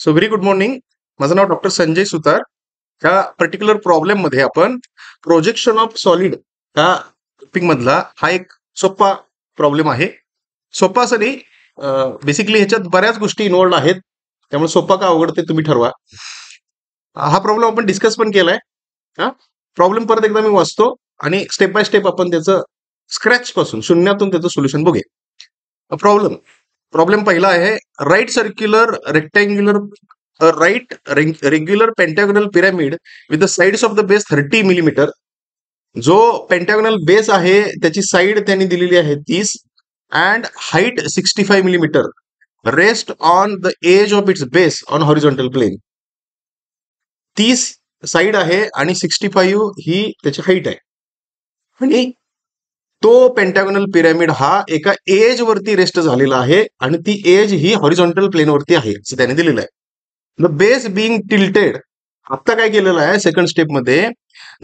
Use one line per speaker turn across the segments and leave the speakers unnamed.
So very good morning. माझं नाव doctor Sanjay सुतार. ह्या particular problem मध्ये आपण प्रोजेक्शन ऑफ सॉलिड ह्या टॉपिक मधला हा एक सोपा प्रॉब्लेम आहे. सोपा असं नाही, बेसिकली ह्याच्यात बऱ्याच गोष्टी इन्व्हॉल्ड आहेत, त्यामुळे सोपा का अवघड ते तुम्ही ठरवा. हा प्रॉब्लेम आपण डिस्कस पण केलाय. हा प्रॉब्लेम परत एकदा मी वाचतो आणि स्टेप बाय स्टेप आपण त्याचं स्क्रॅच पासून शून्यातून त्याचं सोल्युशन बघूया. प्रॉब्लेम पहिला आहे, right circular rectangular right regular pentagonal pyramid with the sides of the base 30 millimetre. जो पेंटागोनल बेस आहे त्याची साईड त्यांनी दिलेली आहे 30 and height 65 millimetre. Rest on the edge of its base on horizontal plane. 30 side आहे आणि 65 ही त्याची height आहे आणि तो पेंटागोनल पिरामिड हा एका एज वरती रेस्ट झालेला आहे आणि ती एज ही हॉरिझॉन्टल प्लेनवरती आहे असं त्याने दिलेलं आहे. The base being tilted. आता काय केलेलं आहे सेकंड स्टेप मध्ये,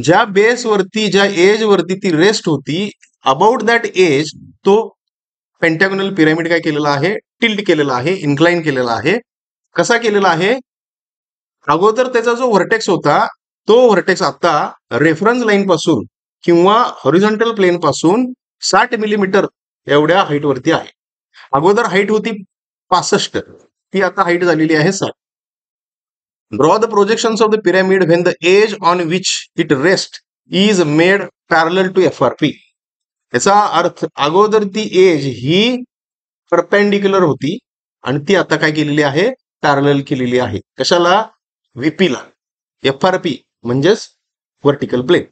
ज्या बेस वरती ज्या एज वरती ती रेस्ट होती, अबाउट दॅट एज तो पेंटागोनल पिरामिड काय केलेला आहे, टिल्ट केलेला आहे, इन्क्लाइन केलेला आहे. कसा केलेला आहे, अगोदर त्याचा जो व्हर्टेक्स होता तो व्हर्टेक्स आता रेफरन्स लाईन पासून किंवा हॉरिझॉन्टल प्लेन पासून 60 मिलीमीटर एवढ्या हाईट वरती आहे. अगोदर हाईट होती 65, ती आता हाईट झालेली आहे 60. Draw the projections of the pyramid when the edge on which it rest is made parallel to FRP. याचा अर्थ, अगोदर ती एज ही परपेंडिक्युलर होती आणि ती आता काय केलेली आहे, पॅरलल केलेली आहे. कशाला, VP ला. FRP म्हणजेच vertical plane.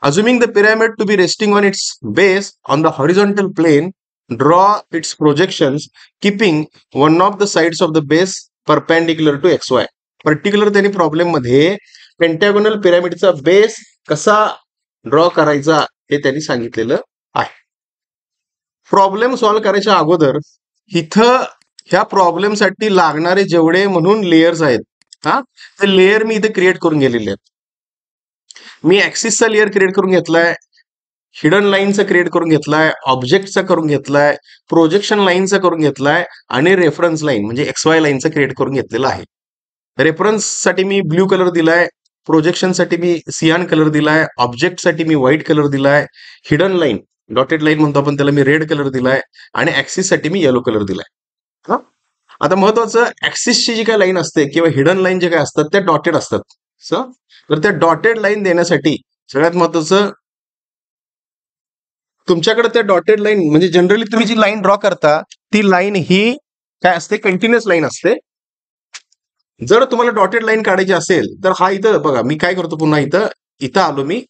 Assuming the pyramid to be resting on its base on the horizontal plane, draw its projections keeping one of the sides of the base perpendicular to XY. Particular त्यांनी problem मध्ये pentagonal पिरामिडचा base कसा draw करायचा हे त्यांनी सांगितलेलं आहे. Problem solve करायच्या अगोदर इथं ह्या प्रॉब्लेमसाठी लागणारे जेवढे म्हणून लेयर्स आहेत, ते लेयर मी इथे क्रिएट करून गेलेले आहेत. मी ऍक्सिसचा लेअर क्रिएट करून घेतलाय, हिडन लाईनचा क्रिएट करून घेतलाय, ऑब्जेक्टचा करून घेतलाय, प्रोजेक्शन लाईनचा करून घेतलाय आणि रेफरन्स लाईन म्हणजे XY लाईनचा क्रिएट करून घेतलेला आहे. रेफरन्स साठी मी ब्ल्यू कलर दिलाय, प्रोजेक्शन साठी मी सियान कलर दिलाय, ऑब्जेक्ट साठी मी व्हाईट कलर दिलाय, हिडन लाईन डॉटेड लाईन म्हणतो आपण त्याला, मी रेड कलर दिलाय आणि ऍक्सिस साठी मी येलो कलर दिलाय. आता महत्वाचं, ऍक्सिसची जी काय लाईन असते किंवा हिडन लाईन जे काय असतात त्या डॉटेड असतात. तर त्या डॉटेड लाईन देण्यासाठी सगळ्यात महत्वाचं, तुमच्याकडे त्या डॉटेड लाईन म्हणजे जनरली तुम्ही जी लाईन ड्रॉ करता ती लाईन ही काय असते, कंटिन्युअस लाईन असते. जर तुम्हाला डॉटेड लाईन काढायची असेल तर हा इथं बघा, मी काय करतो, पुन्हा इथं आलो मी.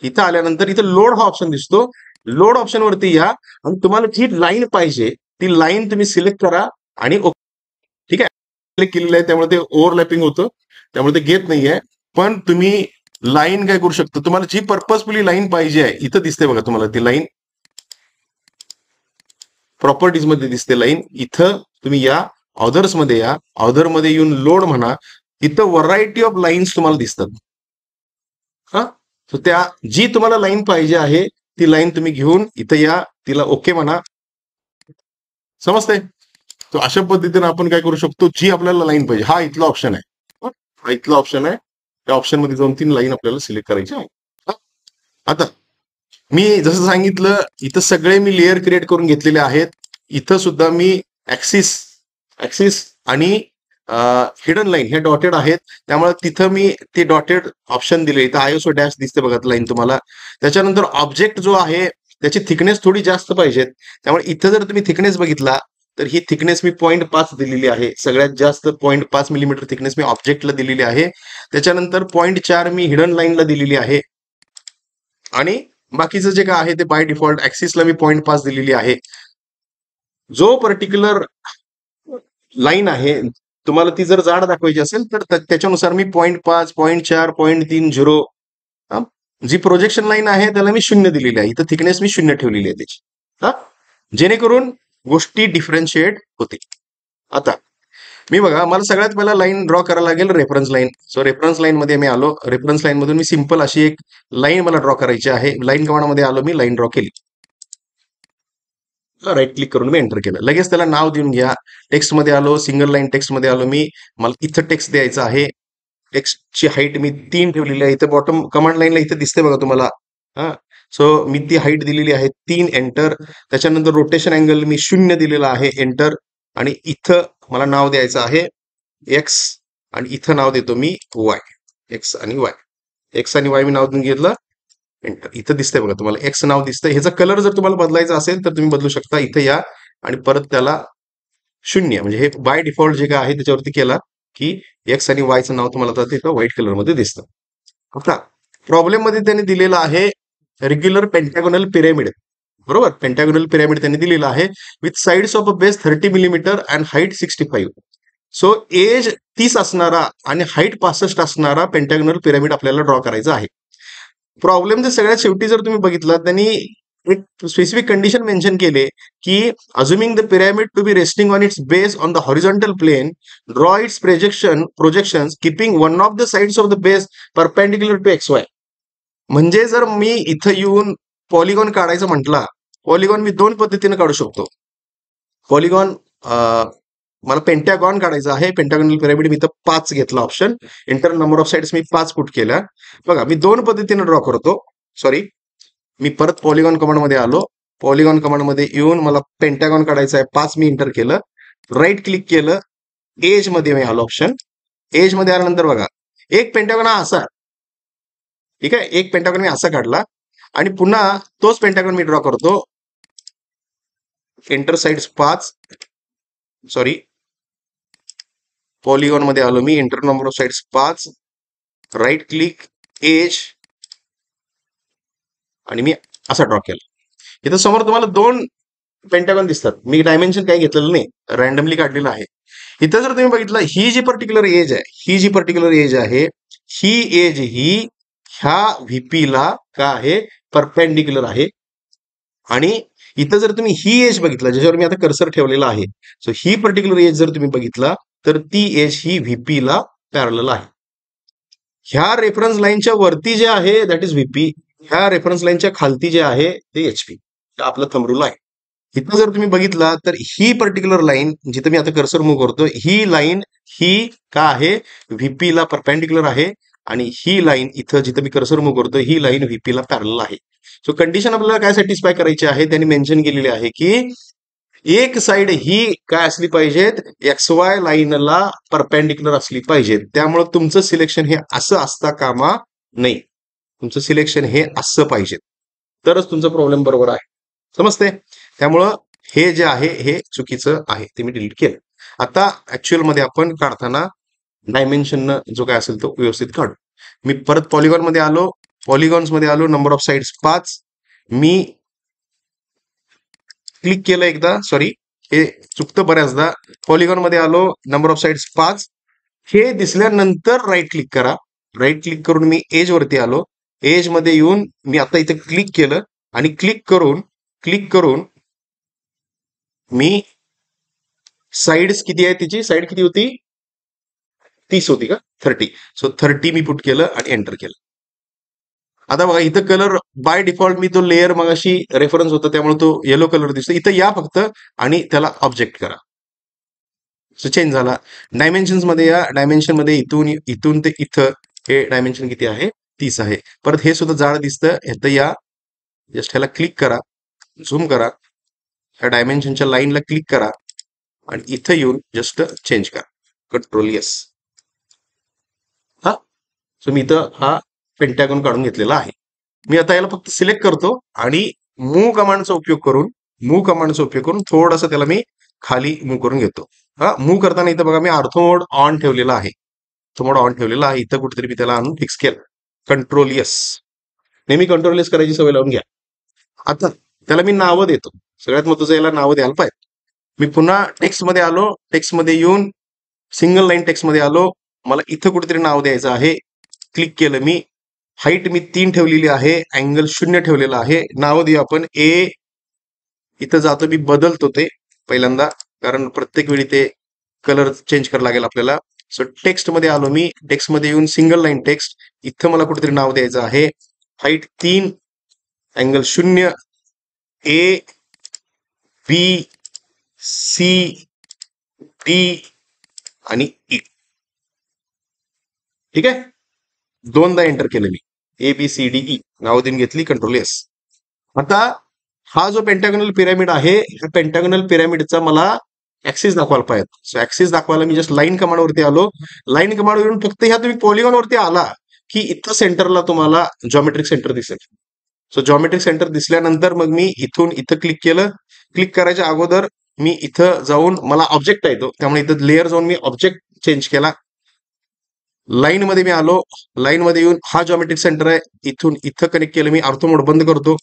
इथं आल्यानंतर इथं लोड हा ऑप्शन दिसतो, लोड ऑप्शन वरती या आणि तुम्हाला जी लाईन पाहिजे ती लाईन तुम्ही सिलेक्ट करा आणि ठीक आहे. सिलेक्ट केलेलं आहे त्यामुळे ते ओव्हरलॅपिंग होतं, त्यामुळे ते घेत नाहीये. पण तुम्ही लाईन काय करू शकता, तुम्हाला जी पर्पजफुली लाईन पाहिजे आहे, इथं दिसते बघा तुम्हाला ती लाईन, प्रॉपर्टीज मध्ये दिसते लाईन. इथं तुम्ही या, ऑदर्स मध्ये या, ऑदर मध्ये येऊन लोड म्हणा, इथं व्हरायटी ऑफ लाईन्स तुम्हाला दिसतात. तर त्या जी तुम्हाला लाईन पाहिजे आहे ती लाईन तुम्ही घेऊन इथं या, तिला ओके म्हणा. समजतंय? तर अशा पद्धतीने आपण काय करू शकतो, जी आपल्याला लाईन पाहिजे, हा इथला ऑप्शन आहे, हा इथला ऑप्शन आहे, त्या ऑप्शन मध्ये जाऊन 3 लाईन आपल्याला सिलेक्ट करायची आहे. आता मी जसं सांगितलं, इथं सगळे मी लेअर क्रिएट करून घेतलेले आहेत. इथं सुद्धा मी ऍक्सिस आणि हिडन लाईन हे डॉटेड आहेत, त्यामुळे तिथं मी ते डॉटेड ऑप्शन दिले. इथं ISO डॅश दिसते बघा लाईन तुम्हाला. त्याच्यानंतर ऑब्जेक्ट जो आहे त्याची थिकनेस थोडी जास्त पाहिजेत, त्यामुळे इथं जर तुम्ही थिकनेस बघितला तर ही थिकनेस मी 0.5 दिलेली आहे. सगळ्यात जास्त 0.5 मिलीमीटर थिकनेस मी ऑब्जेक्टला दिलेली आहे. त्याच्यानंतर 0.4 मी हिडन लाईनला दिलेली आहे आणि बाकीचं जे काय आहे ते बाय डिफॉल्ट ऍक्सिसला मी 0.5 दिलेली आहे. जो पर्टिक्युलर लाईन आहे तुम्हाला ती जर जाड दाखवायची असेल तर त्याच्यानुसार मी 0.5, 0.4, 0.30, जी प्रोजेक्शन लाईन आहे त्याला मी 0 दिलेली आहे. इथं थिकनेस मी 0 ठेवलेली आहे त्याची, जेणेकरून गोष्टी डिफरन्शिएट होते. आता मी बघा, मला सगळ्यात पहिला लाईन ड्रॉ करायला लागेल reference line. So reference line मध्ये मी आलो. रेफरन्स लाईन मधून मी सिंपल अशी एक लाईन मला ड्रॉ करायची आहे. लाईन कमांड मध्ये आलो मी, लाईन ड्रॉ केली. राईट क्लिक करून मी एंटर केलं. लगेच त्याला नाव देऊन घ्या. टेक्स्टमध्ये आलो, सिंगल लाईन टेक्स्टमध्ये आलो मी. मला इथं टेक्स्ट द्यायचं आहे. टेक्स्टची हाईट मी 3 ठेवलेली आहे. इथं बॉटम कमांड लाईनला इथं दिसते बघा तुम्हाला. हा, सो मी ती हाईट दिलेली आहे 3, एंटर. त्याच्यानंतर रोटेशन अँगल मी 0 दिलेला आहे, एंटर. आणि इथं मला नाव द्यायचं आहे एक्स, आणि इथं नाव देतो मी वाय. एक्स आणि वाय, एक्स आणि वाय मी नाव देऊन घेतलं, एंटर. इथं दिसतंय बघा तुम्हाला एक्स नाव दिसतंय. ह्याचा कलर जर तुम्हाला बदलायचा असेल तर तुम्ही बदलू शकता. इथं या आणि परत त्याला 0 म्हणजे हे बाय डिफॉल्ट जे काय आहे त्याच्यावरती केला की एक्स आणि वायचं नाव तुम्हाला आता तिथं व्हाईट कलरमध्ये दिसतं. आता प्रॉब्लेम मध्ये त्यांनी दिलेलं आहे रेग्युलर पेंटॅगोनल पिरॅमिड. बरोबर, पेंटॅगोनल पिरॅमिड त्यांनी दिलेलं आहे with sides of a base 30 millimetre and height 65. So as 30 असणारा आणि हाईट 65 असणारा पेंटॅगोनल पिरॅमिड आपल्याला ड्रॉ करायचा आहे. प्रॉब्लेम सगळ्यात शेवटी जर तुम्ही बघितलं, त्यांनी एक स्पेसिफिक कंडिशन मेन्शन केले की assuming the pyramid to be resting on its base on the horizontal plane, draw its projections keeping one of the sides of the base perpendicular to X Y. म्हणजे जर मी इथं येऊन polygon काढायचं म्हटला, polygon मी 2 पद्धतीने काढू शकतो. पॉलिगॉन मला पेंटॅगॉन काढायचं आहे. पेंटॅगॉनल पिरॅमिड मी इथं 5 घेतला option. Inter number of sides me 5 put केल्या. बघा मी 2 पद्धतीने ड्रॉ करतो. सॉरी, मी परत पॉलिगॉन कमांड मध्ये आलो. पॉलिगॉन कमांड मध्ये येऊन मला पेंटॅगॉन काढायचं आहे, 5 मी इंटर केलं, राईट क्लिक केलं, एज मध्ये मी आलो ऑप्शन. एज मध्ये आल्यानंतर बघा एक पेंटॅगॉन हा असा, ठीक आहे, एक पेंटॅगॉन मी असा काढला आणि पुन्हा तोच पेंटॅगॉन मी ड्रॉ करतो. इंटर साइड्स 5, सॉरी, पॉलिगॉन मध्ये आलो मी, inter number of sides 5, right click, edge, आणि मी असा ड्रॉ केला. इथं समोर तुम्हाला 2 पेंटॅगॉन दिसतात. मी डायमेन्शन काही घेतलेलं नाही, रॅन्डमली काढलेलं आहे. इथं जर तुम्ही बघितलं, ही जी पर्टिक्युलर एज आहे, ही जी पर्टिक्युलर एज आहे, ही एज ही ह्या व्हीपीला का आहे, परपेंडिक्युलर आहे. आणि इथं जर तुम्ही ही एज बघितला, ज्याच्यावर मी आता कर्सर ठेवलेला आहे, सो ही पर्टिक्युलर एज जर तुम्ही बघितला तर ती एज ही व्हीपीला पॅरलल आहे. ह्या रेफरन्स लाईनच्या वरती जे आहे दॅट इज व्हीपी, ह्या रेफरन्स लाईनच्या खालती जे आहे ते एचपी, आपलं थंब रूल आहे. इथं जर तुम्ही बघितला तर ही पर्टिक्युलर लाईन जिथं मी आता कर्सर मूव्ह करतो, ही लाईन ही का आहे, व्हीपीला परपेंडिक्युलर आहे. आणि ही लाईन इथं जिथं मी कर्सर मूव्ह करतो, ही लाईन व्हीपीला पॅरलल आहे. सो कंडिशन आपल्याला काय सॅटिस्फाय करायची आहे, त्यांनी मेन्शन केलेली आहे की एक साइड ही काय असली पाहिजेत, एक्स वाय लाईनला परपेंडिक्युलर असली पाहिजे. त्यामुळे तुमचं सिलेक्शन हे असं असता कामा नाही. तुमचं सिलेक्शन हे असं पाहिजे, तरच तुमचा प्रॉब्लेम बरोबर आहे. समजते? त्यामुळं हे जे आहे हे चुकीचं आहे, ते मी डिलीट केलं. आता ऍक्च्युअल मध्ये आपण काढताना डायमेन्शन जो काय असेल तो व्यवस्थित काढू. मी परत पॉलिगॉन मध्ये आलो, पॉलिगॉन्स मध्ये आलो, number of sides 5, me click केलं एकदा, सॉरी हे चुकतं बऱ्याचदा. पॉलिगॉन मध्ये आलो, नंबर ऑफ साइड्स 5, हे दिसल्यानंतर राईट क्लिक करा. राईट क्लिक करून मी एज वरती आलो. एज मध्ये येऊन मी आता इथे क्लिक केलं आणि क्लिक करून मी साइड्स किती आहे, तिची साइड किती होती, 30 होती का, 30. सो 30 मी पुट केलं आणि एंटर केलं. आता बघा इथं कलर बाय डिफॉल्ट मी तो लेअर मगाशी रेफरन्स होता त्यामुळे तो येलो कलर दिसतो. इथं या फक्त आणि त्याला ऑब्जेक्ट करा. सो चेंज झाला. डायमेन्शन्स मध्ये या, डायमेन्शन मध्ये इथून ते इथं हे डायमेन्शन किती आहे, 30 आहे. परत हे सुद्धा जाड दिसतं. इथं या, जस्ट ह्याला क्लिक करा, झूम करा, ह्या डायमेन्शनच्या लाईनला क्लिक करा आणि इथं येऊन जस्ट चेंज करा, कंट्रोल येस. हा, सो मी इथं हा पेंटॅगॉन काढून घेतलेला आहे. मी आता याला फक्त सिलेक्ट करतो आणि मूव्ह कमांडचा उपयोग करून थोडंसं त्याला मी खाली मूव्ह करून घेतो. हा, मूव्ह करताना इथं बघा मी ऑर्थो मोड ऑन ठेवलेला आहे. इथं कुठेतरी मी त्याला आणून फिक्स केलं, कंट्रोल येस. नेहमी कंट्रोल येस करायची सवय लावून घ्या. आता त्याला मी नावं देतो. सगळ्यात महत्त्वाचं, याला नावं द्यायला पाहिजे. मी पुन्हा टेक्स्ट मध्ये आलो, टेक्स्ट मध्ये येऊन सिंगल लाईन टेक्स्ट मध्ये आलो. मला इथं कुठेतरी नाव द्यायचं आहे. क्लिक केलं मी, हाईट मी 3 ठेवलेली आहे, अँगल 0 ठेवलेला आहे. नाव देऊ आपण ए. इथं जातो मी, बदलतो ते पहिल्यांदा, कारण प्रत्येक वेळी ते कलर चेंज करायला लागेल आपल्याला. सो टेक्स्ट मध्ये आलो मी, टेक्स्ट मध्ये येऊन सिंगल लाईन टेक्स्ट, इथं मला कुठेतरी नाव द्यायचं आहे. Height 3, angle 0, A B C D आणि ई. ठीक आहे, दोनदा एंटर केलं मी. A B C D E नाव देऊन घेतली, कंट्रोल एस. आता हा जो पेंटागोनल पिरामिड आहे, ह्या पेंटागोनल पिरामिडचा मला ऍक्सिस दाखवायला पाहिजे. सो ऍक्सिस दाखवायला मी जस्ट लाईन कमांडवरती आलो. लाईन कमांडवरून फक्त ह्या तुम्ही पॉलिगॉनवरती आला की इथं सेंटरला तुम्हाला जॉमेट्रिक सेंटर दिसेल. सो जॉमेट्रिक सेंटर दिसल्यानंतर मग मी इथून इथं क्लिक केलं. क्लिक करायच्या अगोदर मी इथं जाऊन मला ऑब्जेक्ट आहे तो, त्यामुळे इथं लेअर जाऊन मी ऑब्जेक्ट चेंज केला. लाईन मध्ये मी आलो. लाईन मध्ये येऊन हा जॉमेट्रिक सेंटर आहे, इथून इथं कनेक्ट केलं मी. ऑर्थो मोड बंद करतो.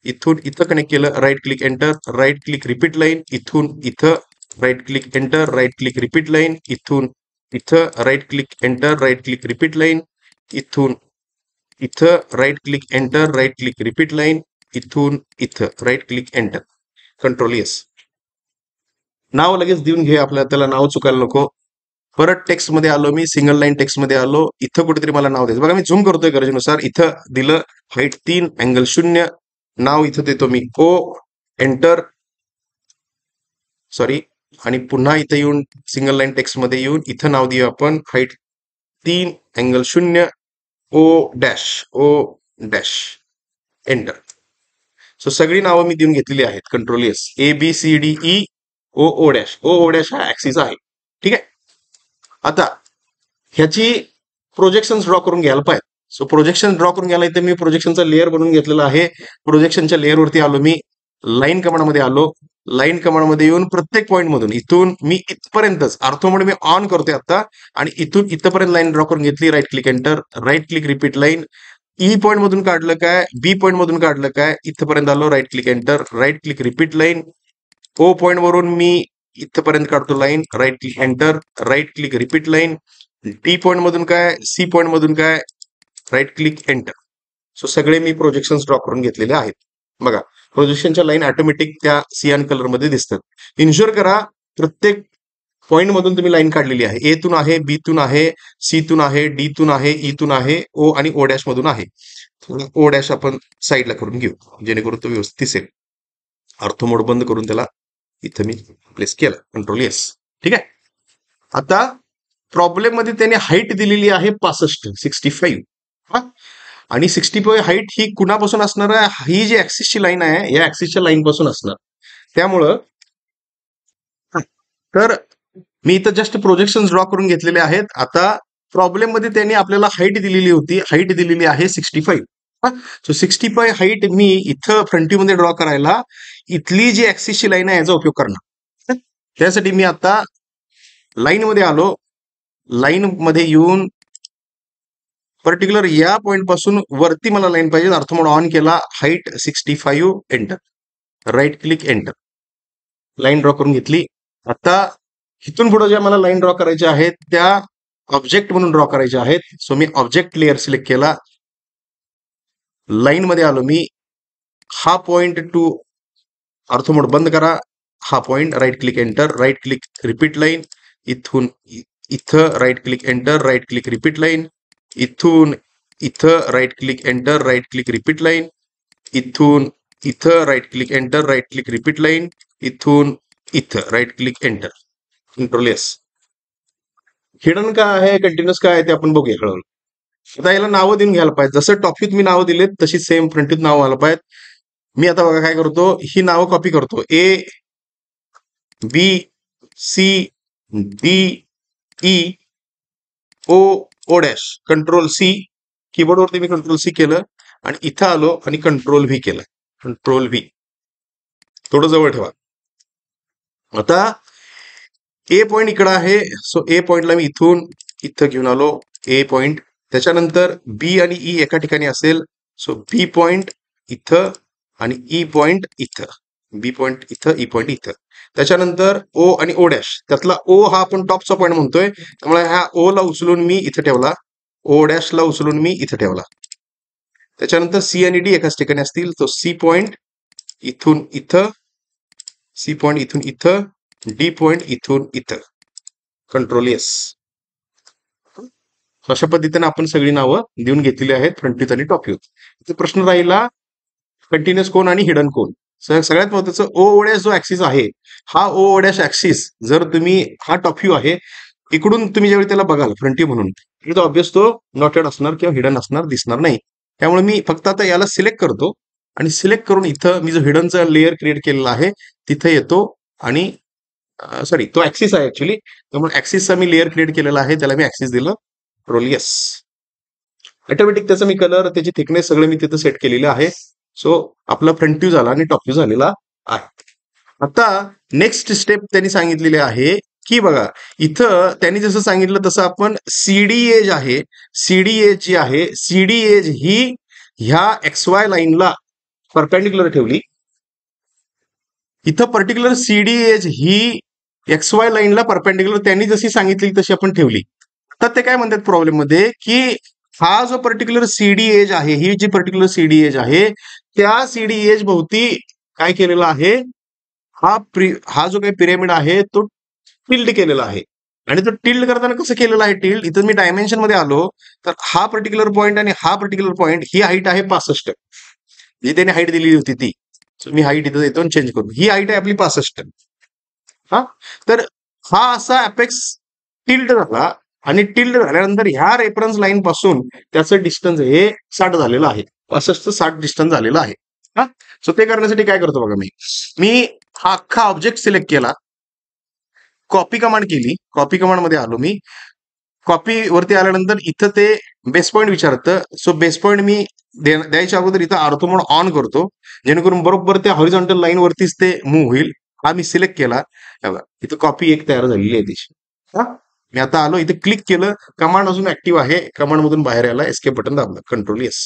इथून इथं कनेक्ट केलं. Right click enter, right click repeat line. इथून इथं right click enter, right click repeat line. इथून इथं right click enter, right click repeat line. इथून इथं right click enter, right click repeat line. इथून इथं right click enter, control S. नाव लगेच देऊन घे आपल्याला, त्याला नाव चुकायला नको. परत टेक्स्ट मध्ये आलो मी, सिंगल लाईन टेक्स्ट मध्ये आलो. इथं कुठेतरी मला नाव द्यायचं. बघा मी झूम करतोय गरजेनुसार. इथं दिलं हाईट 3, अँगल 0. नाव इथं देतो मी ओ, एंटर, सॉरी. आणि पुन्हा इथं येऊन सिंगल लाईन टेक्स्ट मध्ये येऊन इथं नाव देऊ आपण height 3, angle 0, O dash, O dash, enter. So सगळी नावं मी देऊन घेतलेली आहेत. Control S. A B C D E O O dash. O O dash हा ऍक्सिस आहे. ठीक आहे. आता ह्याची प्रोजेक्शन ड्रॉ करून घ्यायला पाहिजे. सो प्रोजेक्शन ड्रॉ करून घ्यायला इथे मी प्रोजेक्शनचा लेअर बनवून घेतलेला आहे. प्रोजेक्शनच्या लेअरवरती आलो मी. लाईन कमांडमध्ये आलो. लाईन कमांडमध्ये येऊन प्रत्येक पॉईंट मधून इथून मी इथपर्यंतच ऑर्थो मोड मी ऑन करतोय आता, आणि इथून इथपर्यंत लाईन ड्रॉ करून घेतली. Right click enter, right click repeat line. E point मधून काढलं काय, बी पॉईंट मधून काढलं काय, इथपर्यंत आलो. Right click enter, right click repeat line. O point वरून मी इथपर्यंत काढतो line. Right click enter, right click repeat line. D point मधून काय, सी पॉईंट मधून काय, राईट क्लिक एंटर. सो सगळे मी प्रोजेक्शन ड्रॉ करून घेतलेले आहेत. बघा प्रोजेक्शनच्या लाईन ऑटोमॅटिक त्या सियान कलर मध्ये दिसतात. इन्शुअर करा प्रत्येक पॉईंट मधून तुम्ही लाईन काढलेली आहे. ए तून आहे, बी तून आहे, सी तून आहे, डी तून आहे, ई तून आहे, ओ आणि ओ डॅश मधून आहे. ओ डॅश आपण साईडला करून घेऊ जेणेकरून तो व्यवस्थित दिसेल. ऑर्थो मोड बंद करून त्याला इथं मी प्लेस केलं. Control S. ठीक आहे. आता प्रॉब्लेम मध्ये त्याने हाईट दिलेली आहे 65. हा, आणि 65 हाईट ही कुणापासून असणार आहे, ही जी ऍक्सिसची लाईन आहे या ऍक्सिसच्या लाईन पासून असणार. त्यामुळं तर मी इथं जस्ट प्रोजेक्शन ड्रॉ करून घेतलेले आहेत. आता प्रॉब्लेम मध्ये त्यांनी आपल्याला हाईट दिलेली होती. हाईट दिलेली आहे 65. सो 65 हाईट मी इथं फ्रंट मध्ये ड्रॉ करायला इथली जी ऍक्सिसची लाईन आहे याचा उपयोग करणार. त्यासाठी मी आता लाईन मध्ये आलो. लाईन मध्ये येऊन पर्टिक्युलर या पॉइंट पासून वरती मला लाईन पाहिजे. अर्थ मोड ऑन केला. Height 65, enter, right click enter. Line draw करून घेतली. आता इथून पुढे ज्या मला लाईन ड्रॉ करायच्या आहेत त्या ऑब्जेक्ट म्हणून ड्रॉ करायच्या आहेत. सो मी ऑब्जेक्ट लेअर सिलेक्ट केला. लाईन मध्ये आलो मी. हा पॉइंट टू अर्थ मोड बंद करा. हा point, right click enter, right click repeat line. इथून इथं right click enter, right click repeat line. इथून इथं right click enter, right click repeat line. इथून इथं right click enter, right click repeat line. इथून इथं right click enter, control S. Hidden काय आहे, कंटिन्युअस काय आहे ते आपण बघूया हळूहळू. आता याला नावं देऊन घ्यायला पाहिजे. जसं टॉपिक मी नावं दिलेत तशी सेम फ्रंटीत नाव व्हायला पाहिजेत. मी आता बघा काय करतो, ही नावं कॉपी करतो. A B C D E O O dash, control C. कीबोर्डवरती मी कंट्रोल सी केलं आणि इथं आलो आणि कंट्रोल व्ही केलं. कंट्रोल व्ही थोडं जवळ ठेवा. आता ए पॉइंट इकडं आहे. सो ए पॉइंटला मी इथून इथं घेऊन आलो. ए पॉइंट. त्याच्यानंतर बी आणि ई एका ठिकाणी असेल. सो बी पॉइंट इथं आणि ई पॉइंट इथं. बी पॉइंट इथं, ई पॉइंट इथं. त्याच्यानंतर ओ आणि ओ डॅश. त्यातला ओ हा आपण टॉपचा पॉइंट म्हणतोय, त्यामुळे ह्या ओ ला उचलून मी इथं ठेवला. ओ डॅशला उचलून मी इथं ठेवला. त्याच्यानंतर सी आणि डी एकाच ठिकाणी असतील. तो सी पॉइंट इथून इथं, सी पॉइंट इथून इथं, डी पॉइंट इथून इथं. Control S. अशा पद्धतीने आपण सगळी नावं देऊन घेतलेली आहेत फ्रंट व्ह्यू आणि टॉप व्ह्यू. प्रश्न राहिला कंटिन्युअस कोन आणि हिडन कोन. सगळ्यात महत्वाचं ओ ओ डॅश जो ऍक्सिस आहे, हा ओ ओ डॅश ऍक्सिस जर तुम्ही हा टॉप व्ह्यू आहे, इकडून तुम्ही ज्यावेळी त्याला बघाल फ्रंट व्ह्यू म्हणून, तर ऑब्वियस तो नॉटेड असणार किंवा हिडन असणार, दिसणार नाही. त्यामुळे मी फक्त आता याला सिलेक्ट करतो आणि सिलेक्ट करून इथं मी जो हिडनचा लेअर क्रिएट केलेला आहे तिथे येतो आणि सॉरी तो ऍक्सिस आहे ऍक्च्युली, त्यामुळे ऍक्सिसचा मी लेअर क्रिएट केलेला आहे, त्याला मी ऍक्सिस दिलं रोलियस. ऑटोमॅटिक त्याचा मी कलर, त्याची थिकनेस सगळं मी तिथं सेट केलेलं आहे. सो आपला फ्रंट व्ह्यू झाला आणि टॉप व्ह्यू झालेला आहे. आता नेक्स्ट स्टेप त्यांनी सांगितलेली आहे की बघा, इथं त्यांनी जसं सांगितलं तसं आपण सीडी एज आहे, सीडी एज जी आहे, सीडी एज ही ह्या एक्स वाय लाईनला परपेंडिक्युलर ठेवली. इथं पर्टिक्युलर सीडी एज ही एक्स वाय लाईनला परपेंडिक्युलर त्यांनी जशी सांगितली तशी आपण ठेवली. तर ते काय म्हणतात प्रॉब्लेम मध्ये की हा जो पर्टिक्युलर सीडी एज आहे, ही जी पर्टिक्युलर सीडी एज आहे, त्या सीडी एज भोवती काय केलेलं आहे, हा जो काही पिरेमिड आहे तो टिल्ड केलेला आहे. आणि तो टिल्ड करताना कसं केलेलं आहे टिल्ड, इथं मी डायमेन्शन मध्ये आलो तर हा पर्टिक्युलर पॉईंट आणि हा पर्टिक्युलर पॉईंट ही हाईट आहे 65, जी त्याने हाईट दिलेली होती ती. मी हाईट इथं येतो चेंज करू, ही हाईट आहे आपली 65. हा, तर हा असा अपेक्स टिल्ड झाला आणि टिल्ड झाल्यानंतर ह्या रेफरन्स लाईन पासून त्याचं डिस्टन्स हे 60 झालेलं आहे, 65 60 डिस्टन्स झालेलं आहे. हा, सो ते करण्यासाठी काय करतो बघा, मी हा अख्खा ऑब्जेक्ट सिलेक्ट केला, कॉपी कमांड केली, कॉपी कमांड मध्ये आलो मी, कॉपी वरती आल्यानंतर इथं ते बेस पॉईंट विचारतं. सो बेस पॉईंट मी द्यायच्या अगोदर इथं ऑर्थो मोड ऑन करतो, जेणेकरून बरोबर त्या हॉरिझॉन्टल लाईन वरतीच ते मूव्ह होईल. हा मी सिलेक्ट केला, इथं कॉपी एक तयार झालेली आहे त्याची. हा, मी आता आलो इथे क्लिक केलं, कमांड अजून ऍक्टिव्ह आहे, कमांड मधून बाहेर यायला एस्केप बटन दाबलं, कंट्रोल एस.